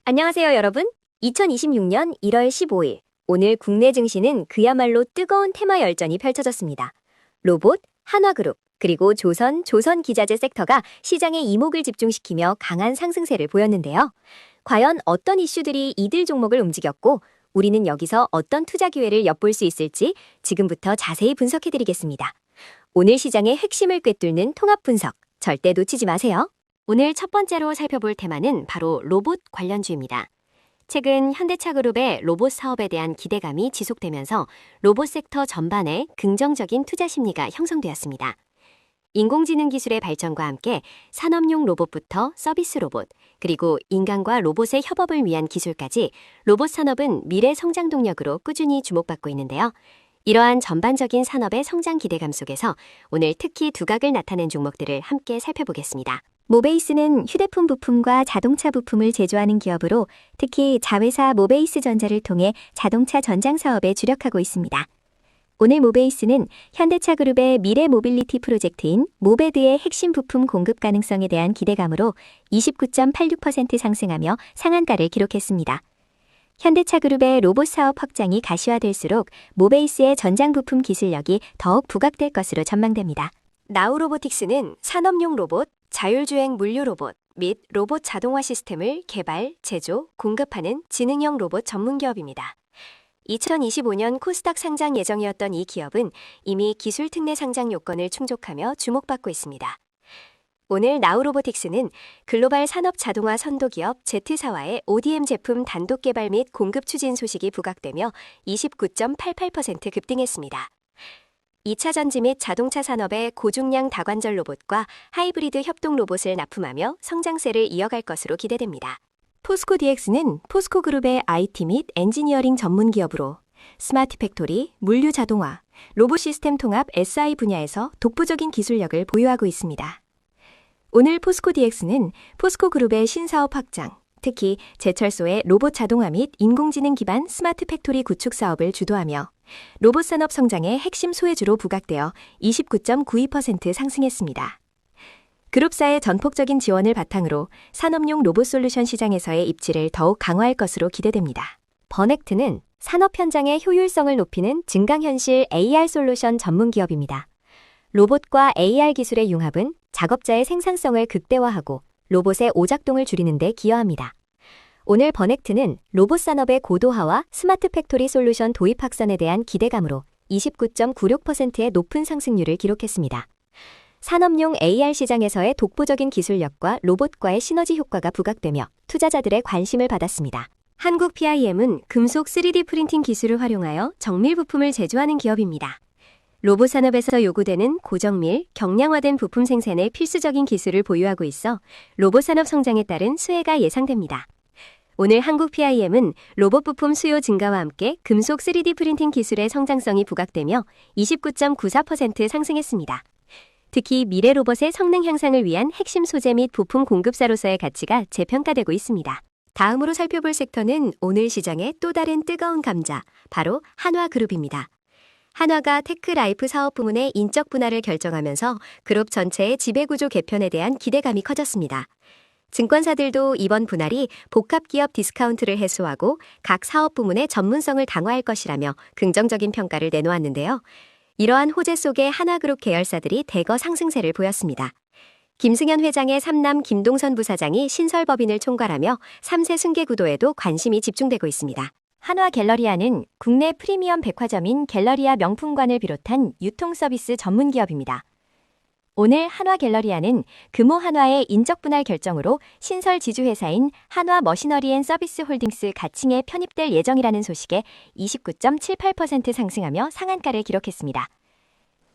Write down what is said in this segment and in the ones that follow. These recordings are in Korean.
안녕하세요, 여러분. 2026년 1월 15일, 오늘 국내 증시는 그야말로 뜨거운 테마 열전이 펼쳐졌습니다. 로봇, 한화그룹, 그리고 조선기자재 섹터가 시장의 이목을 집중시키며 강한 상승세를 보였는데요. 과연 어떤 이슈들이 이들 종목을 움직였고, 우리는 여기서 어떤 투자 기회를 엿볼 수 있을지 지금부터 자세히 분석해드리겠습니다. 오늘 시장의 핵심을 꿰뚫는 통합 분석, 절대 놓치지 마세요. 오늘 첫 번째로 살펴볼 테마는 바로 로봇 관련주입니다. 최근 현대차그룹의 로봇 사업에 대한 기대감이 지속되면서 로봇 섹터 전반에 긍정적인 투자 심리가 형성되었습니다. 인공지능 기술의 발전과 함께 산업용 로봇부터 서비스 로봇, 그리고 인간과 로봇의 협업을 위한 기술까지 로봇 산업은 미래 성장 동력으로 꾸준히 주목받고 있는데요. 이러한 전반적인 산업의 성장 기대감 속에서 오늘 특히 두각을 나타낸 종목들을 함께 살펴보겠습니다. 모베이스는 휴대폰 부품과 자동차 부품을 제조하는 기업으로 특히 자회사 모베이스전자를 통해 자동차 전장 사업에 주력하고 있습니다. 오늘 모베이스는 현대차그룹의 미래 모빌리티 프로젝트인 모베드의 핵심 부품 공급 가능성에 대한 기대감으로 29.86% 상승하며 상한가를 기록했습니다. 현대차그룹의 로봇 사업 확장이 가시화될수록 모베이스의 전장 부품 기술력이 더욱 부각될 것으로 전망됩니다. 나우로보틱스는 산업용 로봇, 자율주행 물류 로봇 및 로봇 자동화 시스템을 개발, 제조, 공급하는 지능형 로봇 전문 기업입니다. 2025년 코스닥 상장 예정이었던 이 기업은 이미 기술 특례 상장 요건을 충족하며 주목받고 있습니다. 오늘 나우로보틱스는 글로벌 산업 자동화 선도기업 Z사와의 ODM 제품 단독 개발 및 공급 추진 소식이 부각되며 29.88% 급등했습니다. 2차 전지 및 자동차 산업의 고중량 다관절 로봇과 하이브리드 협동 로봇을 납품하며 성장세를 이어갈 것으로 기대됩니다. 포스코DX는 포스코그룹의 IT 및 엔지니어링 전문 기업으로 스마트 팩토리, 물류 자동화, 로봇 시스템 통합 SI 분야에서 독보적인 기술력을 보유하고 있습니다. 오늘 포스코DX는 포스코그룹의 신사업 확장, 특히 제철소의 로봇 자동화 및 인공지능 기반 스마트 팩토리 구축 사업을 주도하며 로봇 산업 성장의 핵심 소외주로 부각되어 29.92% 상승했습니다. 그룹사의 전폭적인 지원을 바탕으로 산업용 로봇 솔루션 시장에서의 입지를 더욱 강화할 것으로 기대됩니다. 버넥트는 산업 현장의 효율성을 높이는 증강현실 AR 솔루션 전문 기업입니다. 로봇과 AR 기술의 융합은 작업자의 생산성을 극대화하고 로봇의 오작동을 줄이는 데 기여합니다. 오늘 버넥트는 로봇 산업의 고도화와 스마트 팩토리 솔루션 도입 확산에 대한 기대감으로 29.96%의 높은 상승률을 기록했습니다. 산업용 AR 시장에서의 독보적인 기술력과 로봇과의 시너지 효과가 부각되며 투자자들의 관심을 받았습니다. 한국 PIM은 금속 3D 프린팅 기술을 활용하여 정밀 부품을 제조하는 기업입니다. 로봇 산업에서 요구되는 고정밀, 경량화된 부품 생산의 필수적인 기술을 보유하고 있어 로봇 산업 성장에 따른 수혜가 예상됩니다. 오늘 한국 PIM은 로봇 부품 수요 증가와 함께 금속 3D 프린팅 기술의 성장성이 부각되며 29.94% 상승했습니다. 특히 미래 로봇의 성능 향상을 위한 핵심 소재 및 부품 공급사로서의 가치가 재평가되고 있습니다. 다음으로 살펴볼 섹터는 오늘 시장의 또 다른 뜨거운 감자, 바로 한화그룹입니다. 한화가 테크라이프 사업 부문의 인적 분할을 결정하면서 그룹 전체의 지배구조 개편에 대한 기대감이 커졌습니다. 증권사들도 이번 분할이 복합기업 디스카운트를 해소하고 각 사업 부문의 전문성을 강화할 것이라며 긍정적인 평가를 내놓았는데요. 이러한 호재 속에 한화그룹 계열사들이 대거 상승세를 보였습니다. 김승현 회장의 삼남 김동선 부사장이 신설법인을 총괄하며 3세 승계 구도에도 관심이 집중되고 있습니다. 한화갤러리아는 국내 프리미엄 백화점인 갤러리아 명품관을 비롯한 유통 서비스 전문 기업입니다. 오늘 한화갤러리아는 금호 한화의 인적 분할 결정으로 신설 지주회사인 한화머시너리앤서비스홀딩스 가칭에 편입될 예정이라는 소식에 29.78% 상승하며 상한가를 기록했습니다.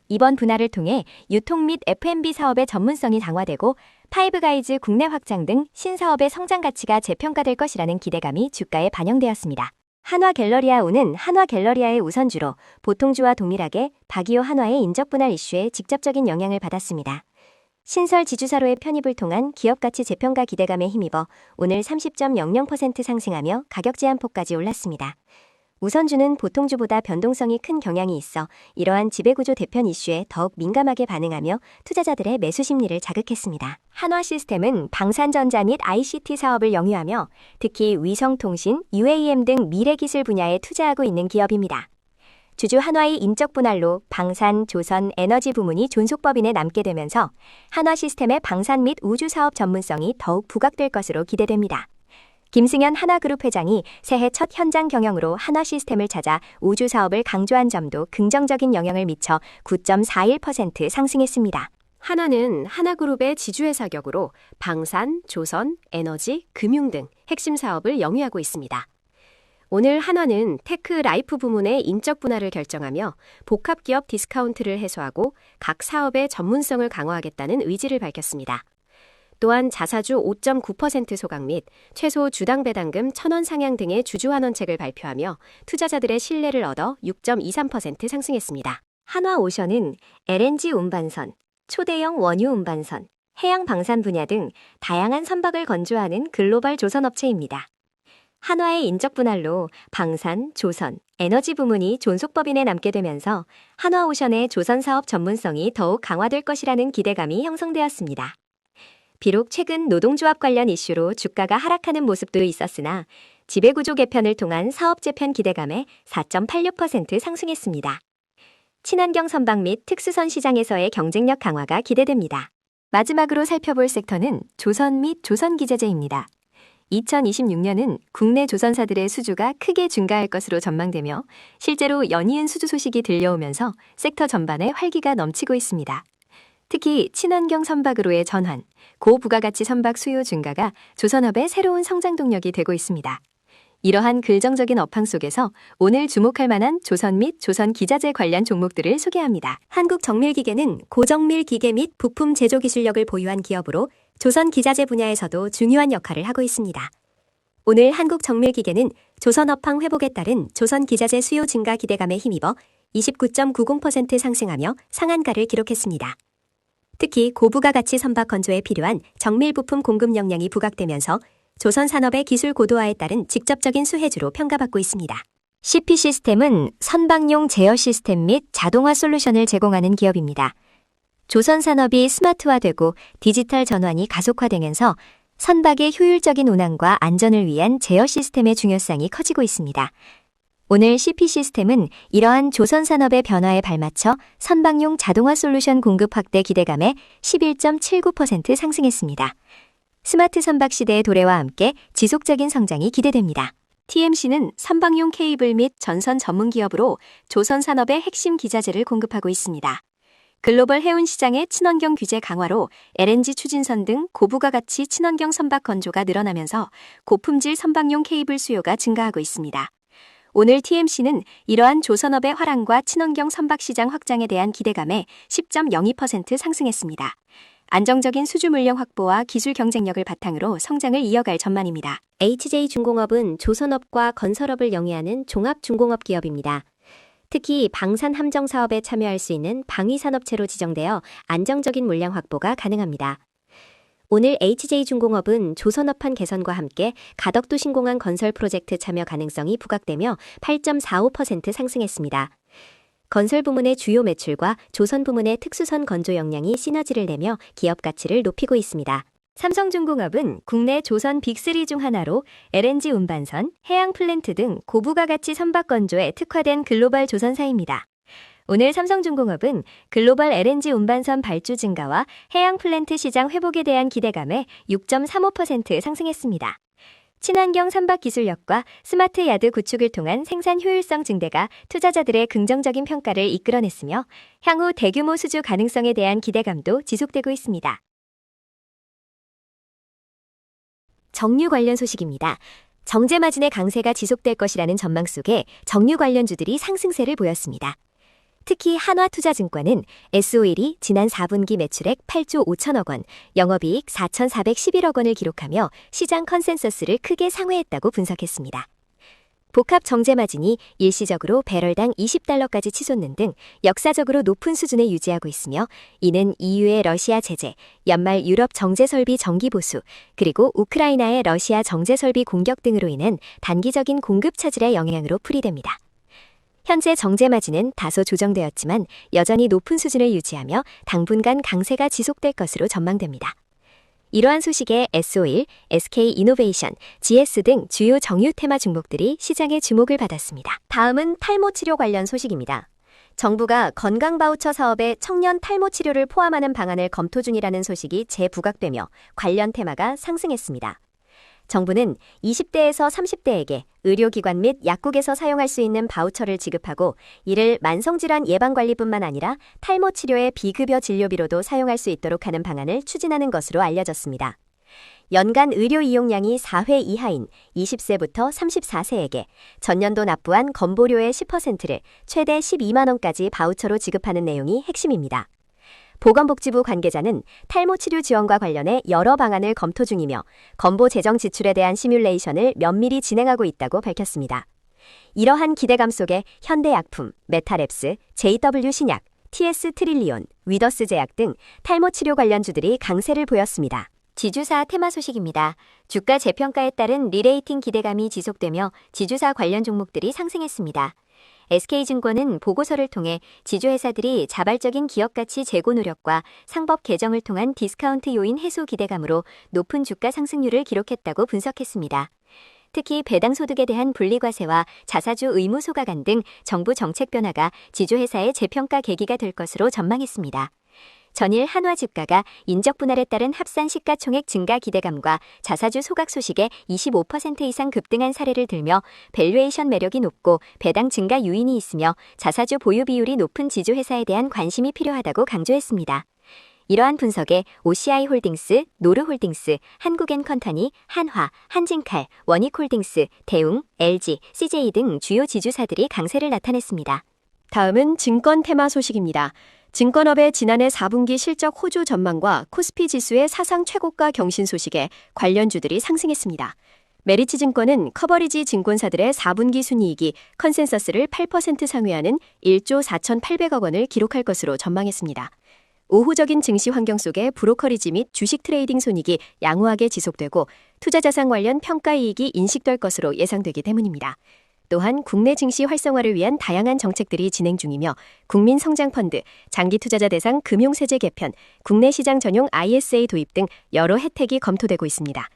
이번 분할을 통해 유통 및 F&B 사업의 전문성이 강화되고 파이브가이즈 국내 확장 등 신사업의 성장 가치가 재평가될 것이라는 기대감이 주가에 반영되었습니다. 한화갤러리아우는 한화갤러리아의 우선주로 보통주와 동일하게 바기오 한화의 인적 분할 이슈에 직접적인 영향을 받았습니다. 신설 지주사로의 편입을 통한 기업가치 재평가 기대감에 힘입어 오늘 30.00% 상승하며 가격 제한폭까지 올랐습니다. 우선주는 보통주보다 변동성이 큰 경향이 있어 이러한 지배구조 대편 이슈에 더욱 민감하게 반응하며 투자자들의 매수 심리를 자극했습니다. 한화시스템은 방산전자 및 ICT 사업을 영위하며 특히 위성통신, UAM 등 미래기술 분야에 투자하고 있는 기업입니다. 주주 한화의 인적 분할로 방산, 조선, 에너지 부문이 존속법인에 남게 되면서 한화시스템의 방산 및 우주 사업 전문성이 더욱 부각될 것으로 기대됩니다. 김승현 한화그룹 회장이 새해 첫 현장 경영으로 한화시스템을 찾아 우주 사업을 강조한 점도 긍정적인 영향을 미쳐 9.41% 상승했습니다. 한화는 한화그룹의 지주회사 격으로 방산, 조선, 에너지, 금융 등 핵심 사업을 영위하고 있습니다. 오늘 한화는 테크 라이프 부문의 인적 분할을 결정하며 복합기업 디스카운트를 해소하고 각 사업의 전문성을 강화하겠다는 의지를 밝혔습니다. 또한 자사주 5.9% 소각 및 최소 주당 배당금 1,000원 상향 등의 주주환원책을 발표하며 투자자들의 신뢰를 얻어 6.23% 상승했습니다. 한화오션은 LNG 운반선, 초대형 원유 운반선, 해양 방산 분야 등 다양한 선박을 건조하는 글로벌 조선업체입니다. 한화의 인적 분할로 방산, 조선, 에너지 부문이 존속법인에 남게 되면서 한화오션의 조선 사업 전문성이 더욱 강화될 것이라는 기대감이 형성되었습니다. 비록 최근 노동조합 관련 이슈로 주가가 하락하는 모습도 있었으나 지배구조 개편을 통한 사업 재편 기대감에 4.86% 상승했습니다. 친환경 선박 및 특수선 시장에서의 경쟁력 강화가 기대됩니다. 마지막으로 살펴볼 섹터는 조선 및 조선기재재입니다. 2026년은 국내 조선사들의 수주가 크게 증가할 것으로 전망되며 실제로 연이은 수주 소식이 들려오면서 섹터 전반에 활기가 넘치고 있습니다. 특히 친환경 선박으로의 전환, 고부가가치 선박 수요 증가가 조선업의 새로운 성장 동력이 되고 있습니다. 이러한 긍정적인 업황 속에서 오늘 주목할 만한 조선 및 조선기자재 관련 종목들을 소개합니다. 한국정밀기계는 고정밀 기계 및 부품 제조 기술력을 보유한 기업으로 조선기자재 분야에서도 중요한 역할을 하고 있습니다. 오늘 한국정밀기계는 조선업황 회복에 따른 조선기자재 수요 증가 기대감에 힘입어 29.90% 상승하며 상한가를 기록했습니다. 특히 고부가가치 선박 건조에 필요한 정밀 부품 공급 역량이 부각되면서 조선 산업의 기술 고도화에 따른 직접적인 수혜주로 평가받고 있습니다. CP시스템은 선박용 제어 시스템 및 자동화 솔루션을 제공하는 기업입니다. 조선 산업이 스마트화되고 디지털 전환이 가속화되면서 선박의 효율적인 운항과 안전을 위한 제어 시스템의 중요성이 커지고 있습니다. 오늘 CP시스템은 이러한 조선 산업의 변화에 발맞춰 선박용 자동화 솔루션 공급 확대 기대감에 11.79% 상승했습니다. 스마트 선박 시대의 도래와 함께 지속적인 성장이 기대됩니다. TMC는 선박용 케이블 및 전선 전문 기업으로 조선 산업의 핵심 기자재를 공급하고 있습니다. 글로벌 해운 시장의 친환경 규제 강화로 LNG 추진선 등 고부가가치 친환경 선박 건조가 늘어나면서 고품질 선박용 케이블 수요가 증가하고 있습니다. 오늘 TMC는 이러한 조선업의 활황과 친환경 선박 시장 확장에 대한 기대감에 10.02% 상승했습니다. 안정적인 수주 물량 확보와 기술 경쟁력을 바탕으로 성장을 이어갈 전망입니다. HJ중공업은 조선업과 건설업을 영위하는 종합중공업 기업입니다. 특히 방산 함정 사업에 참여할 수 있는 방위산업체로 지정되어 안정적인 물량 확보가 가능합니다. 오늘 HJ중공업은 조선업판 개선과 함께 가덕도 신공항 건설 프로젝트 참여 가능성이 부각되며 8.45% 상승했습니다. 건설 부문의 주요 매출과 조선 부문의 특수선 건조 역량이 시너지를 내며 기업 가치를 높이고 있습니다. 삼성중공업은 국내 조선 빅3 중 하나로 LNG 운반선, 해양 플랜트 등 고부가가치 선박 건조에 특화된 글로벌 조선사입니다. 오늘 삼성중공업은 글로벌 LNG 운반선 발주 증가와 해양 플랜트 시장 회복에 대한 기대감에 6.35% 상승했습니다. 친환경 선박 기술력과 스마트 야드 구축을 통한 생산 효율성 증대가 투자자들의 긍정적인 평가를 이끌어냈으며 향후 대규모 수주 가능성에 대한 기대감도 지속되고 있습니다. 정유 관련 소식입니다. 정제 마진의 강세가 지속될 것이라는 전망 속에 정유 관련주들이 상승세를 보였습니다. 특히 한화투자증권은 S-오일이 지난 4분기 매출액 8조 5천억 원, 영업이익 4,411억 원을 기록하며 시장 컨센서스를 크게 상회했다고 분석했습니다. 복합 정제 마진이 일시적으로 배럴당 20달러까지 치솟는 등 역사적으로 높은 수준을 유지하고 있으며 이는 EU의 러시아 제재, 연말 유럽 정제 설비 정기 보수, 그리고 우크라이나의 러시아 정제 설비 공격 등으로 인한 단기적인 공급 차질의 영향으로 풀이됩니다. 현재 정제 마진은 다소 조정되었지만 여전히 높은 수준을 유지하며 당분간 강세가 지속될 것으로 전망됩니다. 이러한 소식에 S-오일, SK이노베이션, GS 등 주요 정유 테마 종목들이 시장의 주목을 받았습니다. 다음은 탈모 치료 관련 소식입니다. 정부가 건강 바우처 사업에 청년 탈모 치료를 포함하는 방안을 검토 중이라는 소식이 재부각되며 관련 테마가 상승했습니다. 정부는 20대에서 30대에게 의료기관 및 약국에서 사용할 수 있는 바우처를 지급하고 이를 만성질환 예방관리뿐만 아니라 탈모 치료의 비급여 진료비로도 사용할 수 있도록 하는 방안을 추진하는 것으로 알려졌습니다. 연간 의료 이용량이 4회 이하인 20세부터 34세에게 전년도 납부한 건보료의 10%를 최대 12만 원까지 바우처로 지급하는 내용이 핵심입니다. 보건복지부 관계자는 탈모 치료 지원과 관련해 여러 방안을 검토 중이며 건보 재정 지출에 대한 시뮬레이션을 면밀히 진행하고 있다고 밝혔습니다. 이러한 기대감 속에 현대약품, 메타랩스, JW 신약, TS 트릴리온, 위더스 제약 등 탈모 치료 관련주들이 강세를 보였습니다. 지주사 테마 소식입니다. 주가 재평가에 따른 리레이팅 기대감이 지속되며 지주사 관련 종목들이 상승했습니다. SK증권은 보고서를 통해 지주회사들이 자발적인 기업가치 제고 노력과 상법 개정을 통한 디스카운트 요인 해소 기대감으로 높은 주가 상승률을 기록했다고 분석했습니다. 특히 배당소득에 대한 분리과세와 자사주 의무 소가관 등 정부 정책 변화가 지주회사의 재평가 계기가 될 것으로 전망했습니다. 전일 한화 주가가 인적 분할에 따른 합산 시가총액 증가 기대감과 자사주 소각 소식에 25% 이상 급등한 사례를 들며 밸류에이션 매력이 높고 배당 증가 유인이 있으며 자사주 보유 비율이 높은 지주회사에 대한 관심이 필요하다고 강조했습니다. 이러한 분석에 OCI홀딩스, 노르홀딩스, 한국엔컨터니, 한화, 한진칼, 원익홀딩스, 대웅, LG, CJ 등 주요 지주사들이 강세를 나타냈습니다. 다음은 증권 테마 소식입니다. 증권업의 지난해 4분기 실적 호조 전망과 코스피 지수의 사상 최고가 경신 소식에 관련주들이 상승했습니다. 메리츠증권은 커버리지 증권사들의 4분기 순이익이 컨센서스를 8% 상회하는 1조 4,800억 원을 기록할 것으로 전망했습니다. 우호적인 증시 환경 속에 브로커리지 및 주식 트레이딩 손익이 양호하게 지속되고 투자자산 관련 평가이익이 인식될 것으로 예상되기 때문입니다. 또한 국내 증시 활성화를 위한 다양한 정책들이 진행 중이며 국민성장펀드, 장기투자자 대상 금융세제 개편, 국내 시장 전용 ISA 도입 등 여러 혜택이 검토되고 있습니다.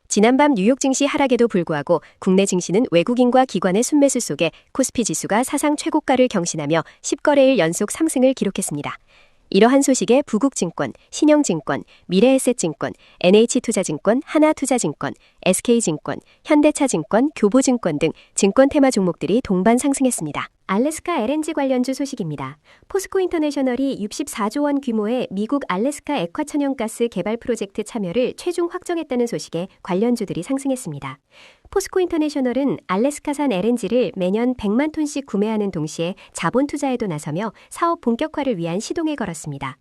지난밤 뉴욕 증시 하락에도 불구하고 국내 증시는 외국인과 기관의 순매수 속에 코스피 지수가 사상 최고가를 경신하며 10거래일 연속 상승을 기록했습니다. 이러한 소식에 부국증권, 신영증권, 미래에셋증권, NH투자증권, 하나투자증권, SK증권, 현대차증권, 교보증권 등 증권 테마 종목들이 동반 상승했습니다. 알래스카 LNG 관련주 소식입니다. 포스코 인터내셔널이 64조 원 규모의 미국 알래스카 액화 천연가스 개발 프로젝트 참여를 최종 확정했다는 소식에 관련주들이 상승했습니다. 포스코 인터내셔널은 알래스카산 LNG를 매년 100만 톤씩 구매하는 동시에 자본 투자에도 나서며 사업 본격화를 위한 시동을 걸었습니다.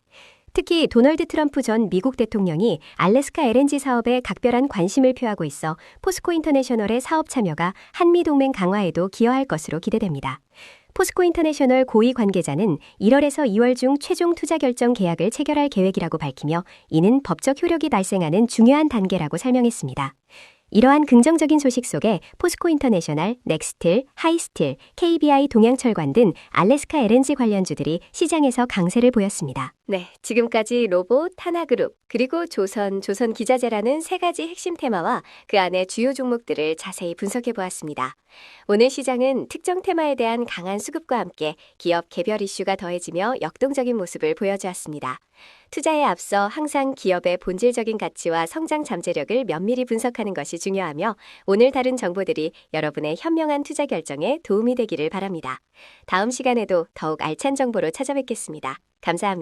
특히 도널드 트럼프 전 미국 대통령이 알래스카 LNG 사업에 각별한 관심을 표하고 있어 포스코 인터내셔널의 사업 참여가 한미동맹 강화에도 기여할 것으로 기대됩니다. 포스코 인터내셔널 고위 관계자는 1월에서 2월 중 최종 투자 결정 계약을 체결할 계획이라고 밝히며 이는 법적 효력이 발생하는 중요한 단계라고 설명했습니다. 이러한 긍정적인 소식 속에 포스코 인터내셔널, 넥스틸, 하이스틸, KBI 동양철관 등 알래스카 LNG 관련주들이 시장에서 강세를 보였습니다. 네, 지금까지 로봇, 하나그룹, 그리고 조선기자재라는 세 가지 핵심 테마와 그 안의 주요 종목들을 자세히 분석해 보았습니다. 오늘 시장은 특정 테마에 대한 강한 수급과 함께 기업 개별 이슈가 더해지며 역동적인 모습을 보여주었습니다. 투자에 앞서 항상 기업의 본질적인 가치와 성장 잠재력을 면밀히 분석하는 것이 중요하며 오늘 다룬 정보들이 여러분의 현명한 투자 결정에 도움이 되기를 바랍니다. 다음 시간에도 더욱 알찬 정보로 찾아뵙겠습니다. 감사합니다.